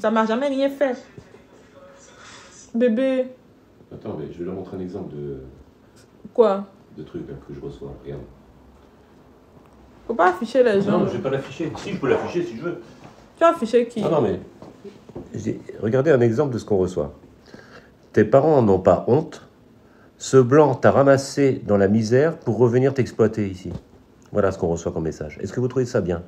Ça m'a jamais rien fait. Bébé. Attends, mais je vais leur montrer un exemple de... Quoi? De trucs hein, que je reçois. Regarde. Faut pas afficher les gens. Non, je vais pas l'afficher. Si, je peux l'afficher si je veux. Tu as affiché qui? Ah non, mais... Regardez un exemple de ce qu'on reçoit. Tes parents n'en ont pas honte. Ce blanc t'a ramassé dans la misère pour revenir t'exploiter ici. Voilà ce qu'on reçoit comme message. Est-ce que vous trouvez ça bien?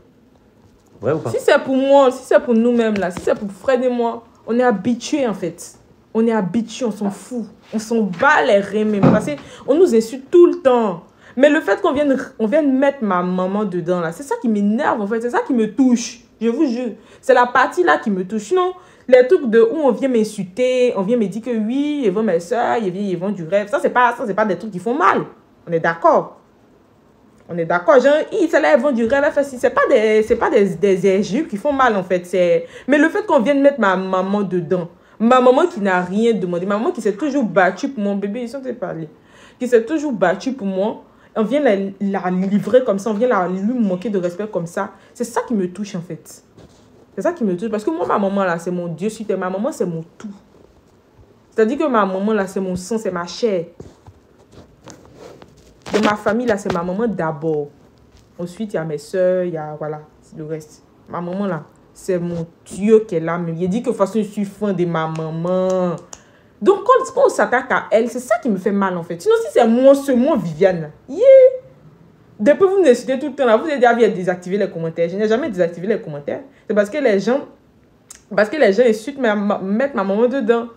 Vrai ou pas? Si c'est pour moi, si c'est pour nous-mêmes, là, si c'est pour Fred et moi, on est habitués en fait. On est habitués, on s'en fout. On s'en bat les reins même. Parce qu'on nous insulte tout le temps. Mais le fait qu'on vienne mettre ma maman dedans, là, c'est ça qui m'énerve en fait. C'est ça qui me touche. Je vous jure. C'est la partie là qui me touche. Non, les trucs de où on vient m'insulter, on vient me dire que oui, ils vont mes soeurs, ils vont du rêve. Ça, c'est pas des trucs qui font mal. On est d'accord. On est d'accord. Genre, ils vont du rêve. C'est pas des injures qui font mal en fait. Mais le fait qu'on vienne mettre ma maman dedans, ma maman qui n'a rien demandé, ma maman qui s'est toujours battue pour mon bébé, ils sont parlé, qui s'est toujours battue pour moi, on vient la livrer comme ça, on vient lui manquer de respect comme ça. C'est ça qui me touche en fait. C'est ça qui me touche. Parce que moi, ma maman là, c'est mon Dieu sur terre. Ma maman, c'est mon tout. C'est-à-dire que ma maman là, c'est mon sang, c'est ma chair. De ma famille là, c'est ma maman d'abord. Ensuite, il y a mes soeurs, il y a, voilà, le reste. Ma maman là, c'est mon Dieu qui est là. Mais il dit que de toute façon, je suis fan de ma maman. Donc, quand on s'attaque à elle, c'est ça qui me fait mal en fait. Sinon, si c'est moi, Viviane, yeah. Depuis vous me insultez tout le temps là, vous avez déjà désactiver les commentaires. Je n'ai jamais désactivé les commentaires. C'est parce que les gens insultent, mettent ma maman dedans.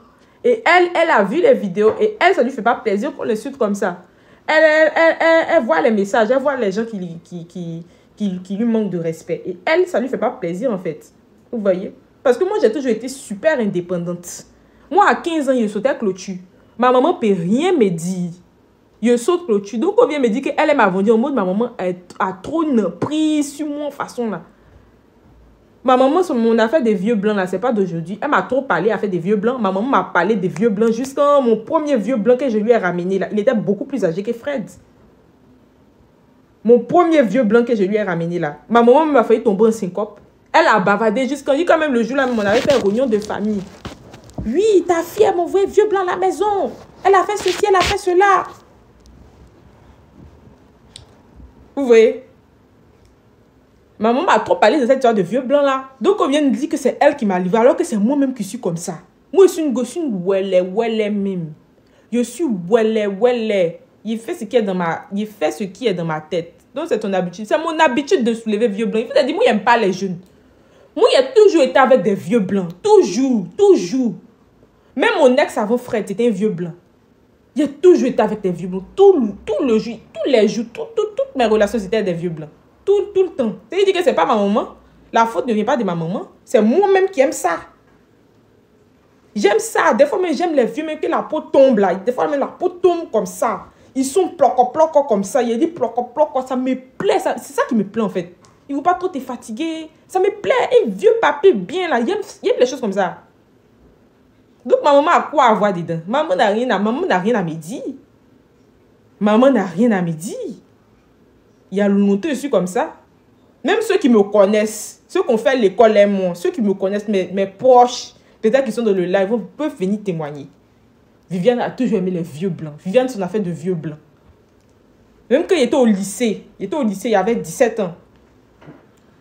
Et elle a vu les vidéos et elle, ça lui fait pas plaisir qu'on l'insulte comme ça. Elle voit les messages, elle voit les gens qui lui manquent de respect. Et elle, ça lui fait pas plaisir en fait. Vous voyez? Parce que moi, j'ai toujours été super indépendante. Moi, à 15 ans, je sautais clôture. Ma maman ne peut rien me dire. Je saute clôture. Donc, on vient me dire qu'elle m'a vendu en mode ma maman a trop prise sur moi, façon là. Ma maman, on a fait des vieux blancs là, c'est pas d'aujourd'hui. Elle m'a trop parlé, elle a fait des vieux blancs. Ma maman m'a parlé des vieux blancs jusqu'à mon premier vieux blanc que je lui ai ramené là. Il était beaucoup plus âgé que Fred. Mon premier vieux blanc que je lui ai ramené là. Ma maman m'a failli tomber en syncope. Elle a bavardé jusqu'à quand même le jour là, on avait fait une réunion de famille. Oui, ta fille m'a envoyé vieux blanc à la maison. Elle a fait ceci, elle a fait cela. Vous voyez? Maman m'a trop parlé de cette histoire de vieux blanc là. Donc on vient de dire que c'est elle qui m'a livré alors que c'est moi-même qui suis comme ça. Moi je suis une gosse, une welle même. Je suis welle. Il fait ce qui est dans ma tête. Donc c'est ton habitude. C'est mon habitude de soulever vieux blanc. Il faut te dire, moi j'aime pas les jeunes. Moi j'ai toujours été avec des vieux blancs. Toujours. Même mon ex avant Fred c'était un vieux blanc. J'ai toujours été avec des vieux blancs. Tous les jours, toutes mes relations c'était des vieux blancs. Tout le temps. C'est-à-dire que c'est pas ma maman. La faute ne vient pas de ma maman. C'est moi-même qui aime ça. J'aime ça. Des fois même j'aime les vieux, même que la peau tombe là. Des fois même la peau tombe comme ça. Ils sont ploco comme ça. Il dit ploco, ça me plaît. C'est ça qui me plaît en fait. Il ne faut pas trop te fatiguer. Ça me plaît. Un vieux papier bien là. Il aime les choses comme ça. Donc ma maman a quoi à voir dedans? Maman n'a rien à me dire. Maman n'a rien à me dire. Il y a longtemps je suis comme ça. Même ceux qui me connaissent, ceux qui ont fait l'école et moi, ceux qui me connaissent, mes proches, peut-être qu'ils sont dans le live, peuvent venir témoigner. Viviane a toujours aimé les vieux blancs. Viviane s'en a fait de vieux blancs. Même quand il était au lycée, il avait 17 ans.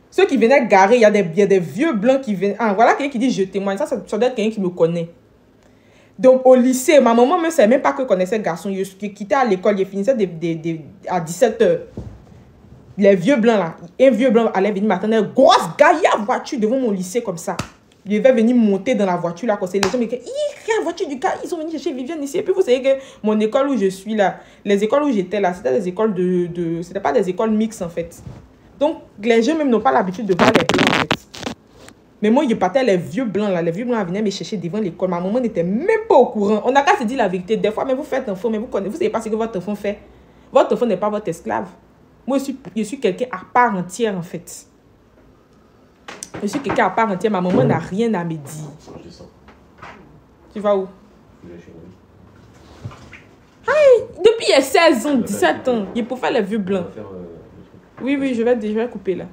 Ceux qui venaient garer, il y a des vieux blancs qui viennent. Ah, voilà quelqu'un qui dit je témoigne. Ça doit être quelqu'un qui me connaît. Donc au lycée, ma maman ne savait même pas que je connaissais garçon. Je quittais à l'école, je finissais à 17 h. Les vieux blancs là, un vieux blanc allait venir m'attendre, grosse gaillard voiture devant mon lycée comme ça. Il va venir monter dans la voiture là, comme ça. Les gens me disent, la voiture du gars, ils sont venus chercher Viviane ici. Et puis vous savez que mon école où je suis là, les écoles où j'étais là, c'était des écoles c'était pas des écoles mixtes en fait. Donc les gens même n'ont pas l'habitude de voir les blancs en fait. Mais moi, je partais les vieux blancs là, les vieux blancs venaient me chercher devant l'école. Ma maman n'était même pas au courant. On n'a qu'à se dire la vérité. Des fois, mais vous faites un enfant, mais vous savez pas ce que votre enfant fait. Votre enfant n'est pas votre esclave. Moi, je suis quelqu'un à part entière, en fait. Je suis quelqu'un à part entière. Ma maman n'a rien à me dire. Tu vas où? Aïe, depuis il y a 16 ans, 17 ans, il faut faire les vieux blancs. Oui, je vais couper là.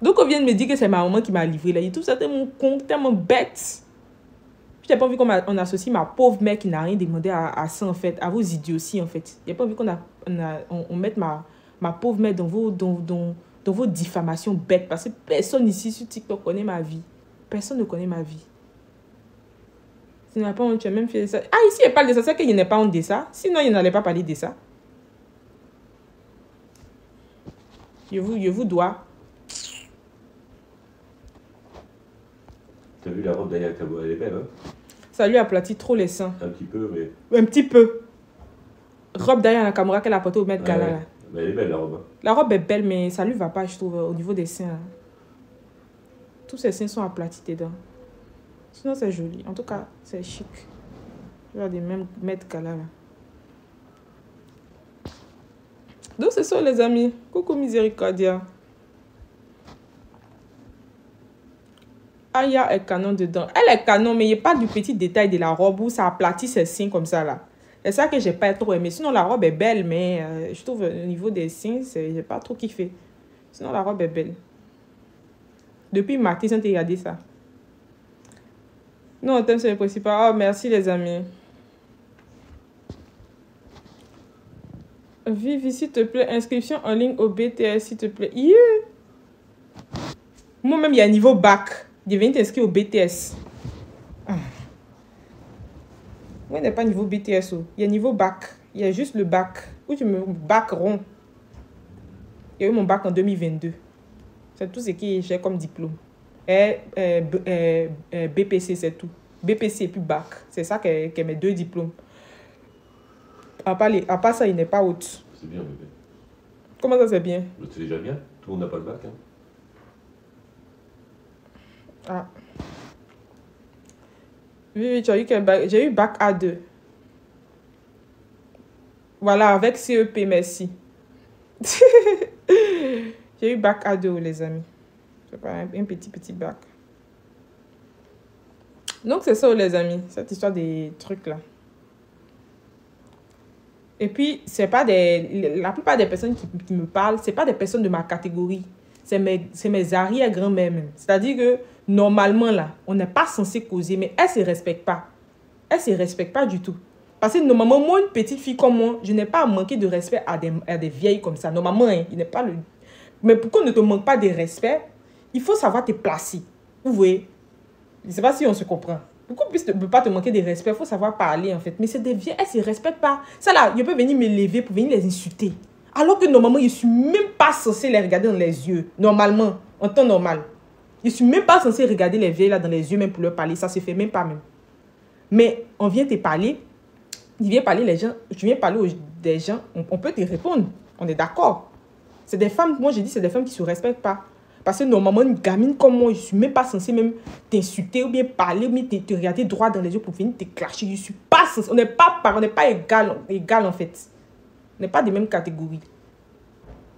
Donc, on vient de me dire que c'est ma maman qui m'a livré là. Je trouve ça tellement con, tellement bête. Je n'ai pas envie qu'on associe ma pauvre mère qui n'a rien demandé à ça, en fait, à vos idioties, en fait. Je n'ai pas envie qu'on mette ma pauvre mère dans vos diffamations bêtes. Parce que personne ici sur TikTok connaît ma vie. Personne ne connaît ma vie. Tu n'as pas honte, tu as même fait ça. Ah, ici, il parle de ça, c'est qu'il n'y a pas honte de ça. Sinon, il n'allait pas parler de ça. Je vous dois. T'as vu la robe d'Aya Kabo, elle est belle, hein? Ça lui aplatit trop les seins. Un petit peu, mais... Un petit peu. Robe d'Aya Nakamura qu'elle a portée au Met Gala, ouais. là. Mais elle est belle, la robe. La robe est belle, mais ça lui va pas, je trouve, au niveau des seins. Là. Tous ses seins sont aplatis dedans. Sinon, c'est joli. En tout cas, c'est chic. Je vois des mêmes Met Gala, là. Donc, c'est ça, les amis. Coucou, Miséricordia. Aya est canon dedans. Elle est canon, mais il n'y a pas du petit détail de la robe où ça aplatit ses seins comme ça, là. C'est ça que j'ai pas trop aimé. Sinon, la robe est belle, mais je trouve au niveau des seins, j'ai pas trop kiffé. Sinon, la robe est belle. Depuis matin, j'ai regardé ça. Non, thème sur le principal. Oh, merci, les amis. Vivi, s'il te plaît, inscription en ligne au BTS, s'il te plaît. Yeah. Moi-même, il y a un niveau bac. Je viens t'inscrire au BTS. Moi, il n'y a pas niveau BTS. Il y a niveau bac. Il y a juste le bac. Où tu me bac rond. Il y a eu mon bac en 2022. C'est tout ce que j'ai comme diplôme. BPC, c'est tout. BPC et puis bac. C'est ça que mes deux diplômes. À part ça, il n'est pas haute. C'est bien, bébé. Comment ça, c'est bien? C'est déjà bien. Tout le monde n'a pas le bac, hein. Ah. Oui, tu as eu quel bac? J'ai eu bac A2. Voilà, avec CEP, merci. J'ai eu bac A2, les amis. C'est pas un petit bac. Donc, c'est ça, les amis. Cette histoire des trucs, là. Et puis, c'est pas la plupart des personnes qui me parlent, c'est pas des personnes de ma catégorie. C'est mes arrière-grand-mères même. C'est-à-dire que, normalement, là, on n'est pas censé causer, mais elles ne se respectent pas. Elles ne se respectent pas du tout. Parce que, normalement, moi, une petite fille comme moi, je n'ai pas à manquer de respect à des vieilles comme ça. Normalement, hein, il n'est pas le... Mais pour qu'on ne te manque pas de respect, il faut savoir te placer. Vous voyez? Je ne sais pas si on se comprend. Pour qu'on puisse ne pas te manquer de respect, il faut savoir parler, en fait. Mais c'est des vieilles, elles ne se respectent pas. Ça, là, je peux venir me lever pour venir les insulter. Alors que, normalement, je ne suis même pas censé les regarder dans les yeux. Normalement, en temps normal. Je ne suis même pas censé regarder les vieilles là dans les yeux, même pour leur parler. Ça se fait même pas, même. Mais on vient te parler. Je viens parler les gens. Je viens parler des gens. On peut te répondre. On est d'accord. C'est des femmes, moi, je dis, c'est des femmes qui ne se respectent pas. Parce que normalement, une gamine comme moi, je ne suis même pas censée même t'insulter ou bien parler ou bien te regarder droit dans les yeux pour venir te clasher. Je ne suis pas censée. On n'est pas égal en fait. On n'est pas des mêmes catégories.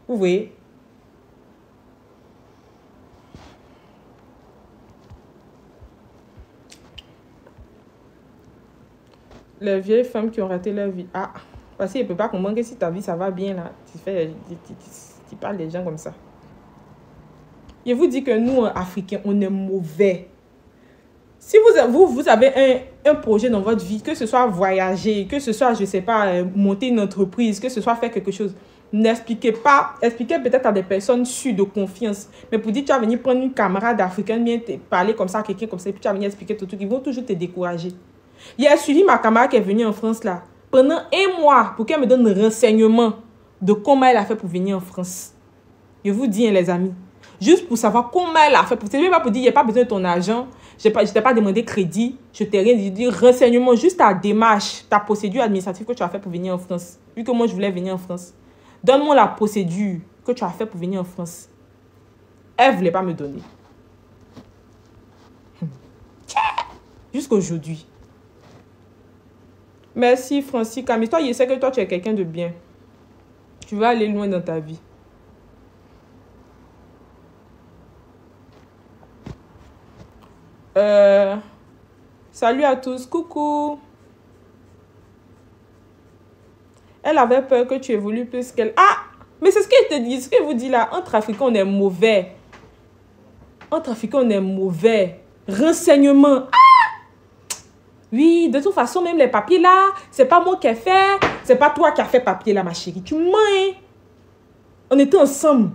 Vous voyez? Les vieilles femmes qui ont raté leur vie. Ah, parce qu'il ne peut pas comprendre que si ta vie, ça va bien, là, tu parles des gens comme ça. Je vous dis que nous, Africains, on est mauvais. Si vous avez un projet dans votre vie, que ce soit voyager, que ce soit, je ne sais pas, monter une entreprise, que ce soit faire quelque chose, n'expliquez pas, expliquez peut-être à des personnes sûres de confiance. Mais pour dire, tu vas venir prendre une camarade africaine, bien parler comme ça à quelqu'un comme ça, et puis tu vas venir expliquer tout truc, ils vont toujours te décourager. Il a suivi ma camarade qui est venue en France là, pendant 1 mois, pour qu'elle me donne des renseignements de comment elle a fait pour venir en France. Je vous dis, hein, les amis. Juste pour savoir comment elle a fait. C'est même pas pour dire, il n'y a pas besoin de ton argent. Je ne t'ai pas demandé crédit. Je t'ai rien dit. Renseignement, juste ta démarche, ta procédure administrative que tu as fait pour venir en France. Vu que moi, je voulais venir en France. Donne-moi la procédure que tu as fait pour venir en France. Elle ne voulait pas me donner. Jusqu'aujourd'hui. Merci, Francis. Camille, toi, je sais que toi, tu es quelqu'un de bien. Tu vas aller loin dans ta vie. Salut à tous, coucou. Elle avait peur que tu évolues plus qu'elle. Ah, mais c'est ce qu'elle te dit, ce qu'elle vous dit là. Entre Africains, on est mauvais. Entre Africains, on est mauvais. Renseignement. Ah! Oui, de toute façon, même les papiers là, c'est pas moi qui ai fait. C'est pas toi qui as fait papier là, ma chérie. Tu mens, hein? On était ensemble.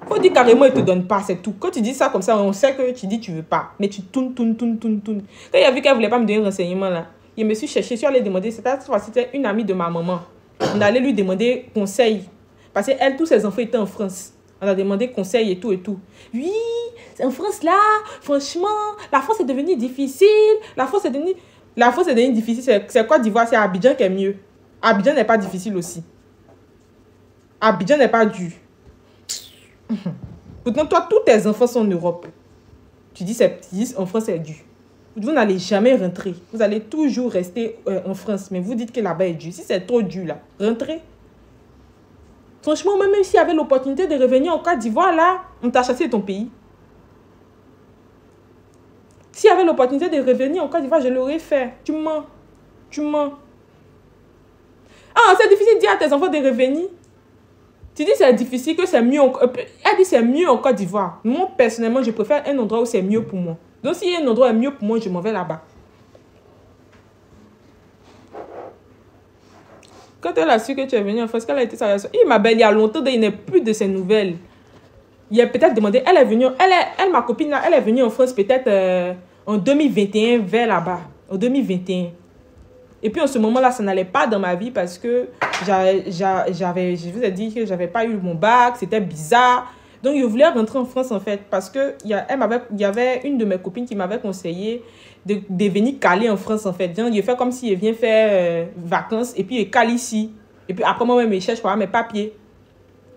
Faut dire carrément, il te donne pas, c'est tout. Quand tu dis ça comme ça, on sait que tu dis tu veux pas. Mais tu tournes. Quand il a vu qu'elle voulait pas me donner un renseignement là, il me suis cherché, je suis allée demander, c'était une amie de ma maman. On allait lui demander conseil. Parce qu'elle, tous ses enfants étaient en France. On a demandé conseil et tout et tout. Oui, en France là, franchement, la France est devenue difficile. La France est devenue difficile. C'est quoi d'Ivoire? C'est Abidjan qui est mieux. Abidjan n'est pas difficile aussi. Abidjan n'est pas dur. Pourtant, toi, tous tes enfants sont en Europe. Tu dis en France, c'est dur. Vous n'allez jamais rentrer. Vous allez toujours rester en France. Mais vous dites que là-bas est dur. Si c'est trop dur, là, rentrez. Franchement, même s'il y avait l'opportunité de revenir en Côte d'Ivoire, là, on t'a chassé de ton pays. S'il y avait l'opportunité de revenir en Côte d'Ivoire, je l'aurais fait. Tu mens. Tu mens. Ah, c'est difficile de dire à tes enfants de revenir. Tu dis c'est difficile, que c'est mieux. Elle dit c'est mieux en Côte d'Ivoire. Moi, personnellement, je préfère un endroit où c'est mieux pour moi. Donc, s'il y a un endroit mieux pour moi, je m'en vais là-bas. Quand elle a su que tu es venue en France, qu'elle a été sa réaction. Ma belle, il y a longtemps, il n'y a plus de ses nouvelles. Il a peut-être demandé, elle est venue, ma copine là, elle est venue en France peut-être en 2021, vers là-bas. En 2021. Et puis en ce moment-là, ça n'allait pas dans ma vie parce que je vous ai dit que j'avais pas eu mon bac, c'était bizarre. Donc je voulais rentrer en France en fait parce que il y avait une de mes copines qui m'avait conseillé de venir caler en France en fait. Il fait comme s'il vient faire vacances et puis il cale ici. Et puis après moi-même, je cherche pour avoir mes papiers.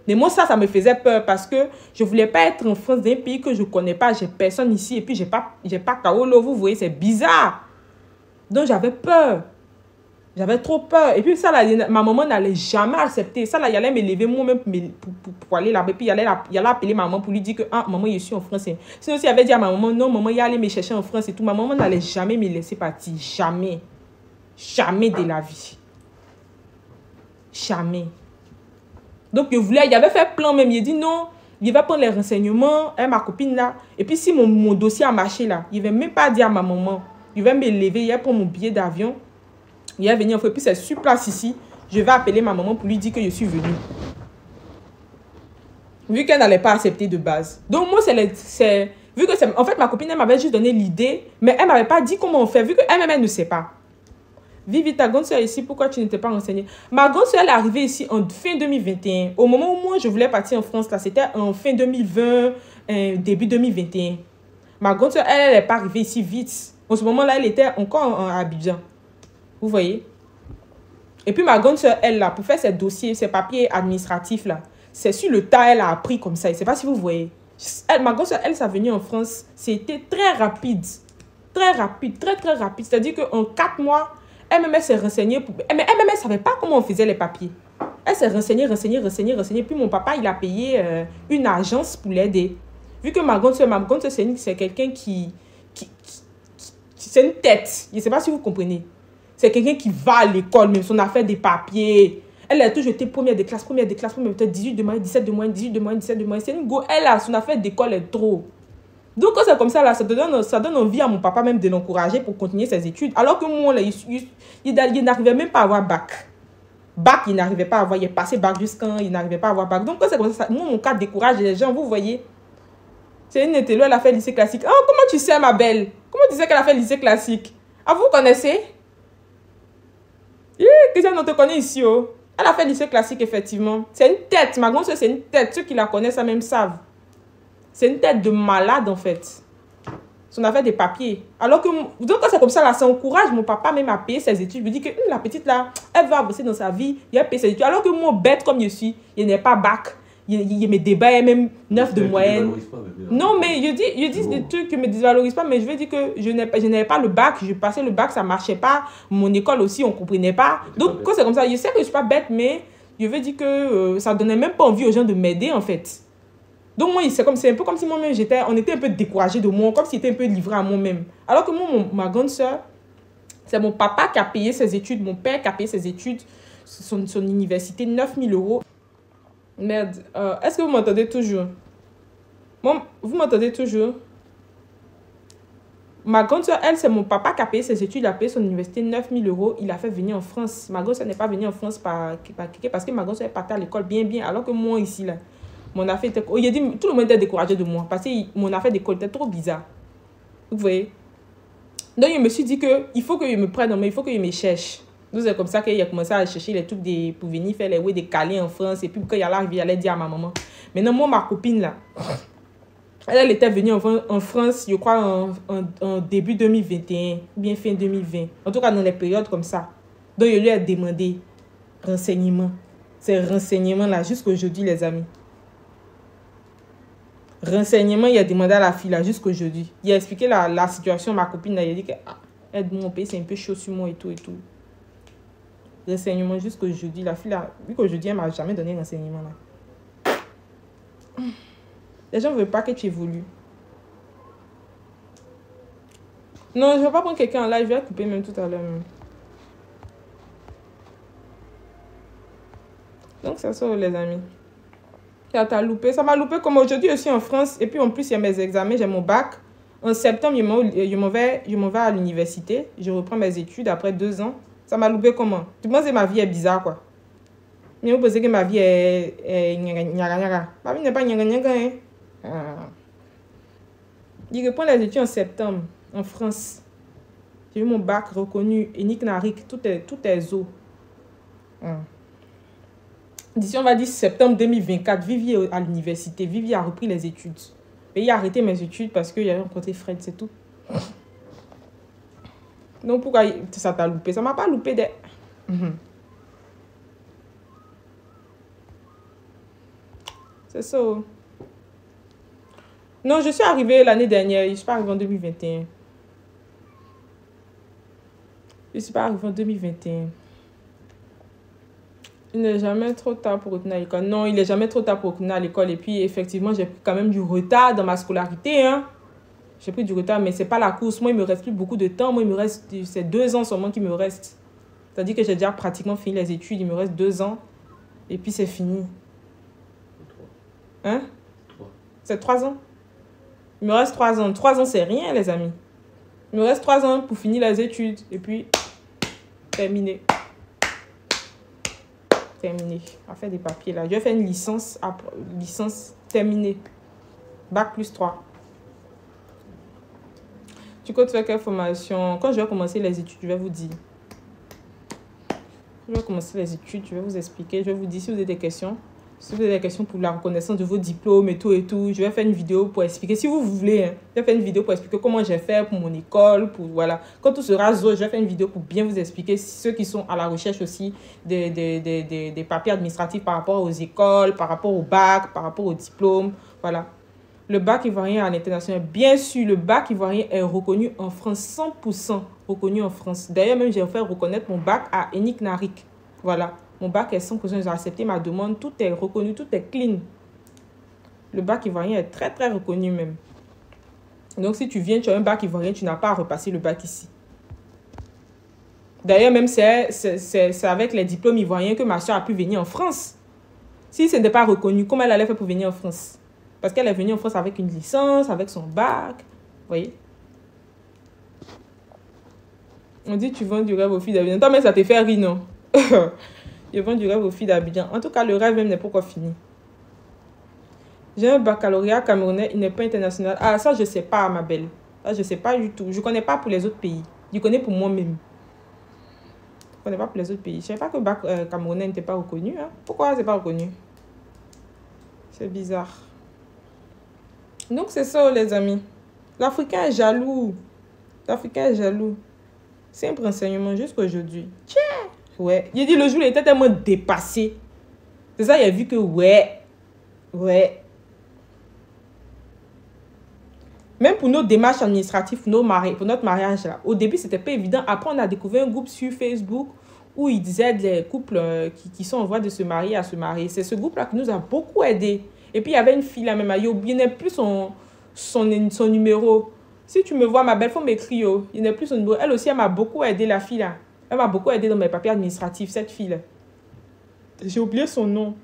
Mais moi, ça me faisait peur parce que je ne voulais pas être en France d'un pays que je ne connais pas. J'ai personne ici et puis j'ai pas Kaolo, vous voyez, c'est bizarre. Donc j'avais peur. J'avais trop peur. Et puis ça, là, ma maman n'allait jamais accepter. Ça, là, il allait me lever moi-même pour aller là-bas. Et puis il allait appeler ma maman pour lui dire que, ah, maman, je suis en France. Sinon, s'il avait dit à ma maman, non, maman, il allait me chercher en France et tout, ma maman n'allait jamais me laisser partir. Jamais. Jamais de la vie. Jamais. Donc, il avait fait plan même. Il a dit non, il va prendre les renseignements, ma copine là. Et puis, si mon dossier a marché là, il ne va même pas dire à ma maman. Il va me lever, il va prendre mon billet d'avion. Il est venu en fait, puis c'est sur place ici. Je vais appeler ma maman pour lui dire que je suis venue. Vu qu'elle n'allait pas accepter de base. Donc moi, vu que c'est... En fait, ma copine, elle m'avait juste donné l'idée, mais elle ne m'avait pas dit comment on fait, vu qu'elle-même, elle ne sait pas. Vivi, ta grande soeur ici, pourquoi tu n'étais pas renseignée? Ma grande soeur, elle est arrivée ici en fin 2021. Au moment où moi, je voulais partir en France, là, c'était en fin 2020, début 2021. Ma grande soeur, elle n'est pas arrivée ici vite. En ce moment-là, elle était encore à Abidjan. Vous voyez? Et puis ma grande soeur, elle, là, pour faire ses dossiers, ses papiers administratifs, là, c'est sur le tas, elle a appris comme ça. Je ne sais pas si vous voyez. Ma grande soeur, elle, sa venue en France, c'était très rapide. Très rapide, très, très rapide. C'est-à-dire qu'en 4 mois, elle-même, elle s'est renseignée. Mais elle-même, elle ne savait pas comment on faisait les papiers. Elle s'est renseignée. Puis mon papa, il a payé une agence pour l'aider. Vu que ma grande soeur, c'est quelqu'un qui c'est une tête. Je ne sais pas si vous comprenez. C'est quelqu'un qui va à l'école, même son affaire des papiers. Elle a toujours été première des classes, peut-être 18 de moyenne, 17 de moyenne, 18 de moyenne, 17 de moyenne. C'est une go. Elle a son affaire d'école est trop. Donc, quand c'est comme ça, là, ça donne envie à mon papa même de l'encourager pour continuer ses études. Alors que moi, là, il n'arrivait même pas à avoir bac. Bac, il n'arrivait pas à avoir. Il est passé bac jusqu'à il n'arrivait pas à avoir bac. Donc, quand c'est comme ça, moi, mon cas décourage les gens, vous voyez. C'est une étélue, elle a fait lycée classique. Oh, comment tu sais, ma belle? Comment tu sais qu'elle a fait lycée classique? Ah, vous connaissez? Christian, on te connaît ici, oh. Elle a fait lycée classique, effectivement. C'est une tête. Ma grande soeur, c'est une tête. Ceux qui la connaissent, ça même savent. C'est une tête de malade, en fait. Son affaire des papiers. Alors que, donc, quand c'est comme ça, là, ça encourage mon papa même à payer ses études. Je me dis que la petite, là, elle va avancer dans sa vie. Il va payer ses études. Alors que moi, bête comme je suis, il n'ai pas bac. Il me débat, il y a même 9 de moyenne. Non, mais je dis des trucs qui ne me dévalorisent pas, mais je veux dire que je n'avais pas le bac. Je passais le bac, ça ne marchait pas. Mon école aussi, on ne comprenait pas. Donc, quand c'est comme ça, je sais que je ne suis pas bête, mais je veux dire que ça ne donnait même pas envie aux gens de m'aider, en fait. Donc, moi, c'est un peu comme si moi-même, on était un peu découragé de moi, comme si j'étais un peu livré à moi-même. Alors que moi, ma grande soeur, c'est mon papa qui a payé ses études, mon père qui a payé ses études, son université, 9 000 €. Merde. Est-ce que vous m'entendez toujours? Bon, vous m'entendez toujours? Ma grande soeur, elle, c'est mon papa qui a payé ses études, il a payé son université 9 000 €. Il a fait venir en France. Ma grande soeur n'est pas venue en France parce que ma grande soeur est partie à l'école bien, alors que moi, ici, là, mon affaire était... Oh, il a dit, tout le monde était découragé de moi parce que mon affaire d'école était trop bizarre. Vous voyez? Donc, je me suis dit qu'il faut que je me prenne en main, il faut que je me cherche. Donc, c'est comme ça qu'il a commencé à chercher les trucs pour venir faire des câlins en France. Et puis, quand il allait il allait dire à ma maman. Maintenant, moi, ma copine, là... Elle était venue en France, je crois, en début 2021, bien fin 2020. En tout cas, dans les périodes comme ça. Donc, je lui ai demandé renseignements. Ces renseignements-là, jusqu'aujourd'hui, les amis. Renseignements, il a demandé à la fille, là, jusqu'aujourd'hui. Il a expliqué la situation, ma copine, là, il a dit que, aide-moi, mon pays, c'est un peu chaud sur moi et tout, et tout. Renseignements, jusqu'aujourd'hui. La fille, là, vu qu'aujourd'hui, elle ne m'a jamais donné renseignements, là. Les gens ne veulent pas que tu évolues. Non, je ne vais pas prendre quelqu'un en live. Je vais couper même tout à l'heure. Donc, c'est ça, les amis. Ça t'a loupé. Ça m'a loupé comme aujourd'hui aussi en France. Et puis, en plus, il y a mes examens. J'ai mon bac. En septembre, je m'en vais à l'université. Je reprends mes études après 2 ans. Ça m'a loupé comment? Tu penses que ma vie est bizarre, quoi? Mais vous pensez que ma vie est... Ma vie n'est pas hein? Je reprends les études en septembre, en France. J'ai eu mon bac reconnu, Enik Narik, tout est zo. D'ici, on va dire septembre 2024, Vivi est à l'université. Vivi a repris les études. Et il a arrêté mes études parce qu'il avait rencontré Fred, c'est tout. Donc, pourquoi ça t'a loupé? Ça m'a pas loupé des... C'est ça. Non, je suis arrivée l'année dernière. Je ne suis pas arrivée en 2021. Je ne suis pas arrivée en 2021. Il n'est jamais trop tard pour retourner à l'école. Non, il n'est jamais trop tard pour retourner à l'école. Et puis, effectivement, j'ai pris quand même du retard dans ma scolarité. Hein. J'ai pris du retard, mais ce n'est pas la course. Moi, il ne me reste plus beaucoup de temps. Moi, il me reste... C'est 2 ans seulement qu'il me reste. C'est-à-dire que j'ai déjà pratiquement fini les études. Il me reste 2 ans. Et puis, c'est fini. 3. Hein? 3. C'est 3 ans? Il me reste 3 ans. 3 ans, c'est rien, les amis. Il me reste 3 ans pour finir les études. Et puis, terminé. Terminé. On va faire des papiers là. Je vais faire une licence. Licence terminée. Bac plus 3. Tu comptes faire quelle formation? Quand je vais commencer les études, je vais vous dire. Je vais commencer les études, je vais vous expliquer. Je vais vous dire si vous avez des questions. Si vous avez des questions pour la reconnaissance de vos diplômes et tout, je vais faire une vidéo pour expliquer. Si vous voulez, hein, je vais faire une vidéo pour expliquer comment j'ai fait pour mon école. Voilà. Quand tout sera zo, je vais faire une vidéo pour bien vous expliquer. Ceux qui sont à la recherche aussi des papiers administratifs par rapport aux écoles, par rapport au bac, par rapport au diplôme. Voilà. Le bac ivoirien à l'international. Bien sûr, le bac ivoirien est reconnu en France, 100% reconnu en France. D'ailleurs, même j'ai fait reconnaître mon bac à Enik Narik. Voilà. Mon bac est 100%, j'ai accepté ma demande, tout est reconnu, tout est clean. Le bac ivoirien est très, très reconnu même. Donc, si tu viens, tu as un bac ivoirien, tu n'as pas à repasser le bac ici. D'ailleurs, même c'est avec les diplômes ivoiriens que ma soeur a pu venir en France. Si ce n'était pas reconnu, comment elle allait faire pour venir en France? Parce qu'elle est venue en France avec une licence, avec son bac. Vous voyez? On dit tu vends du rêve aux filles d'Abidjan. Toi, mais ça te fait rire, non? Je vends du rêve aux filles d'Abidjan. En tout cas, le rêve même n'est pas encore fini. J'ai un baccalauréat camerounais, il n'est pas international. Ah, ça, je ne sais pas, ma belle. Ça, je ne sais pas du tout. Je ne connais pas pour les autres pays. Je connais pour moi-même. Je ne connais pas pour les autres pays. Je ne savais pas que le bac camerounais n'était pas reconnu. Hein? Pourquoi ce n'est pas reconnu? C'est bizarre. Donc, c'est ça, les amis. L'Africain est jaloux. L'Africain est jaloux. Simple renseignement jusqu'à aujourd'hui. Tiens! Ouais. Il dit le jour, il était tellement dépassé. C'est ça, il a vu que, ouais. Même pour nos démarches administratives, pour notre mariage, là, au début, c'était pas évident. Après, on a découvert un groupe sur Facebook où il disait les couples qui sont en voie de se marier à se marier. C'est ce groupe-là qui nous a beaucoup aidés. Et puis, il y avait une fille là même, il n'y plus son numéro. Si tu me vois, ma belle, il faut m'écrire. Il n'y a plus son numéro. Elle aussi, elle m'a beaucoup aidé, la fille là. Elle m'a beaucoup aidé dans mes papiers administratifs, cette fille là. J'ai oublié son nom.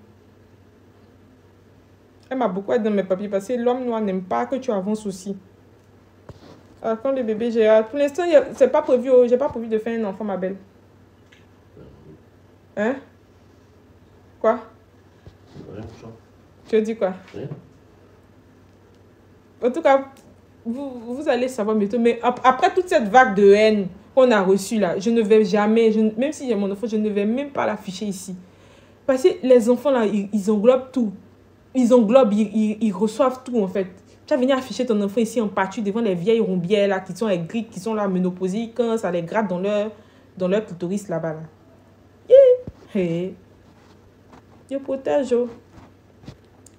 Elle m'a beaucoup aidé dans mes papiers parce que l'homme noir n'aime pas que tu avances aussi. Alors, quand le bébé, pour l'instant, c'est pas prévu. J'ai pas prévu de faire un enfant, ma belle. Hein? Quoi? Rien, Tu dis quoi? Rien. En tout cas, vous allez savoir bientôt. Mais après toute cette vague de haine qu'on a reçue là, je ne vais jamais, même si j'ai mon enfant, je ne vais même pas l'afficher ici. Parce que les enfants là, ils englobent tout. Ils englobent, ils reçoivent tout en fait. Tu vas venir afficher ton enfant ici en pâture devant les vieilles rombières là, qui sont aigries, qui sont là ménopausées, quand ça les gratte dans leur clitoris là-bas. Là. Hey. Je protège. Oh.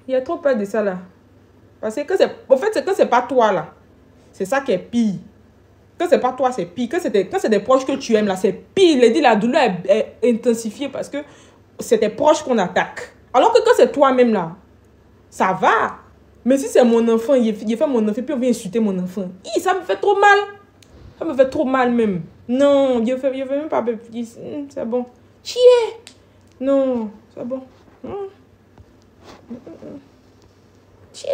Il y a trop peur de ça là. Parce que en fait, c'est quand c'est pas toi là. C'est ça qui est pire. Quand c'est pas toi, c'est pire. Quand c'est des proches que tu aimes là, c'est pire. Il dit la douleur est intensifiée parce que c'est tes proches qu'on attaque. Alors que quand c'est toi-même là, ça va. Mais si c'est mon enfant, il fait mon enfant, puis on vient insulter mon enfant. Ça me fait trop mal. Ça me fait trop mal même. Non, je fais même pas. C'est bon. Chier. Non, c'est bon. Chier.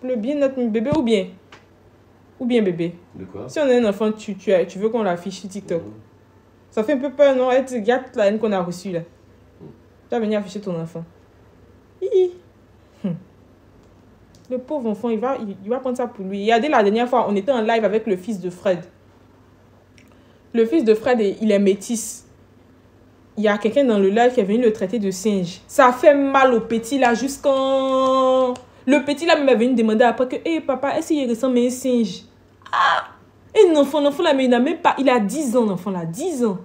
Le bien-être bébé ou bien bébé. De quoi? Si on a un enfant, tu veux qu'on l'affiche sur TikTok. Ça fait un peu peur, non? Regarde la haine qu'on a reçue là. Tu vas venir afficher ton enfant. Le pauvre enfant, il va prendre ça pour lui. Regardez, la dernière fois, on était en live avec le fils de Fred. Le fils de Fred, il est métis. Il y a quelqu'un dans le live qui est venu le traiter de singe. Ça fait mal au petit là, jusqu'en... Le petit là m'est venu demander après que, hey, papa, est-ce qu'il ressemble à un singe? Ah! Et l'enfant là, mais il n'a même pas... Il a 10 ans, l'enfant là, 10 ans.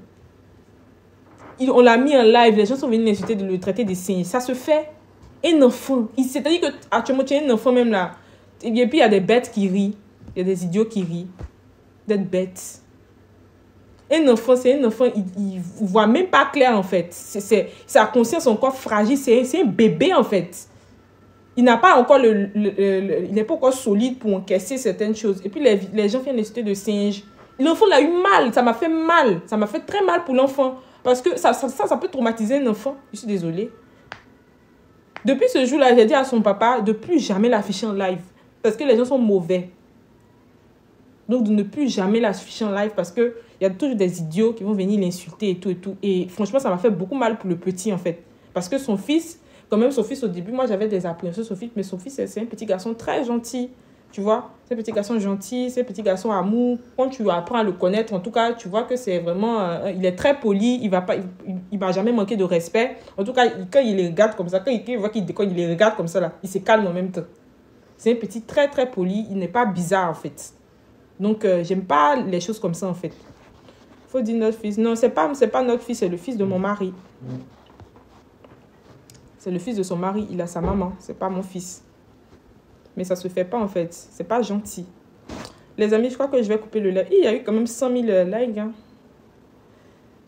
On l'a mis en live, les gens sont venus l'insulter de le traiter de singe. Ça se fait. Un enfant. C'est-à-dire que actuellement, tu as un enfant même là. Et puis, il y a des bêtes qui rient. Il y a des idiots qui rient. D'être bêtes. Un enfant, c'est un enfant, il ne voit même pas clair en fait. Sa conscience est encore fragile. C'est un bébé en fait. Il n'a pas encore il n'est pas encore solide pour encaisser certaines choses. Et puis, les gens viennent l'insulter de singe. L'enfant l'a eu mal. Ça m'a fait mal. Ça m'a fait très mal pour l'enfant. Parce que ça peut traumatiser un enfant. Je suis désolée. Depuis ce jour-là, j'ai dit à son papa de plus jamais l'afficher en live. Parce que les gens sont mauvais. Donc, de ne plus jamais l'afficher en live parce qu'il y a toujours des idiots qui vont venir l'insulter et tout et tout. Et franchement, ça m'a fait beaucoup mal pour le petit, en fait. Parce que son fils, quand même, son fils, au début, moi, j'avais des appréhensions sur son fils. Mais son fils, c'est un petit garçon très gentil. Tu vois, c'est un petit garçon gentil, c'est un petit garçon amour. Quand tu apprends à le connaître, en tout cas, tu vois que c'est vraiment... il est très poli, il va jamais manquer de respect. En tout cas, quand il les regarde comme ça, quand il voit quand il les regarde comme ça, là, il se calme en même temps. C'est un petit très, très poli. Il n'est pas bizarre, en fait. Donc, j'aime pas les choses comme ça, en fait. Faut dire notre fils. Non, c'est pas notre fils, c'est le fils de mon mari. C'est le fils de son mari. Il a sa maman. C'est pas mon fils. Mais ça se fait pas en fait. C'est pas gentil. Les amis, je crois que je vais couper le live. Il y a eu quand même 100 000 likes. Hein.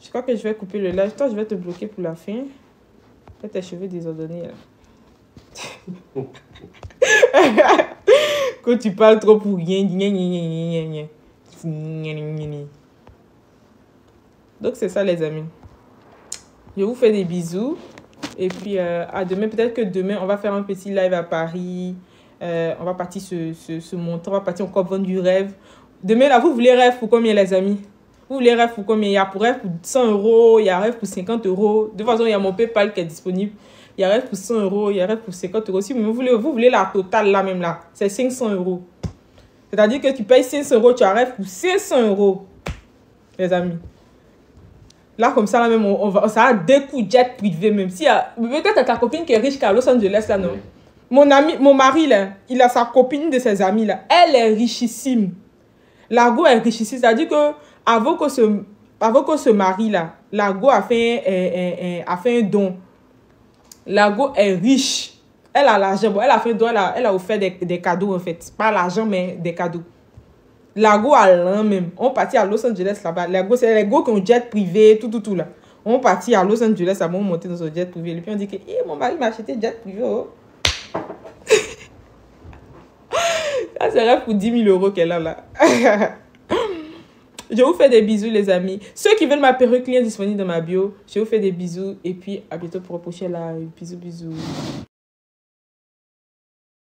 Je crois que je vais couper le live. Toi, je vais te bloquer pour la fin. Fais tes cheveux désordonnés. Là. Quand tu parles trop pour rien. Donc, c'est ça, les amis. Je vous fais des bisous. Et puis, à demain. Peut-être que demain, on va faire un petit live à Paris. On va partir se montrer, on va partir encore vendre du rêve. Demain, là, vous voulez rêve pour combien, les amis? Vous voulez rêve pour combien? Il y a pour rêve pour 100 €, il y a rêve pour 50 €. De toute façon, il y a mon PayPal qui est disponible. Il y a rêve pour 100 €, il y a rêve pour 50 €. Si vous voulez la totale, là même, là, c'est 500 €. C'est-à-dire que tu payes 500 €, tu as rêve pour 500 €, les amis. Là, comme ça, là même, ça a des coups de jet privé, même. Si peut-être ta copine qui est riche à Los Angeles, là, non? Oui. Mon mari, là, il a sa copine de ses amis, là. Elle est richissime. La go est richissime. C'est-à-dire que, avant que ce mari, là, la go a fait un don. La go est riche. Elle a l'argent. Bon, elle a fait un don, elle a offert des cadeaux, en fait. Pas l'argent, mais des cadeaux. La go a l'un même. On partit à Los Angeles, là-bas. C'est les go qui ont jet privé, tout, là. On partit à Los Angeles, là-bas, on montait dans son jet privé. Et puis, on dit que, mon mari m'a acheté jet privé, oh. Ça serait pour 10 000 € qu'elle a là. Je vous fais des bisous, les amis. Ceux qui veulent ma perruque, lien disponible dans ma bio. Je vous fais des bisous. Et puis, à bientôt pour le prochain live. Bisous, bisous.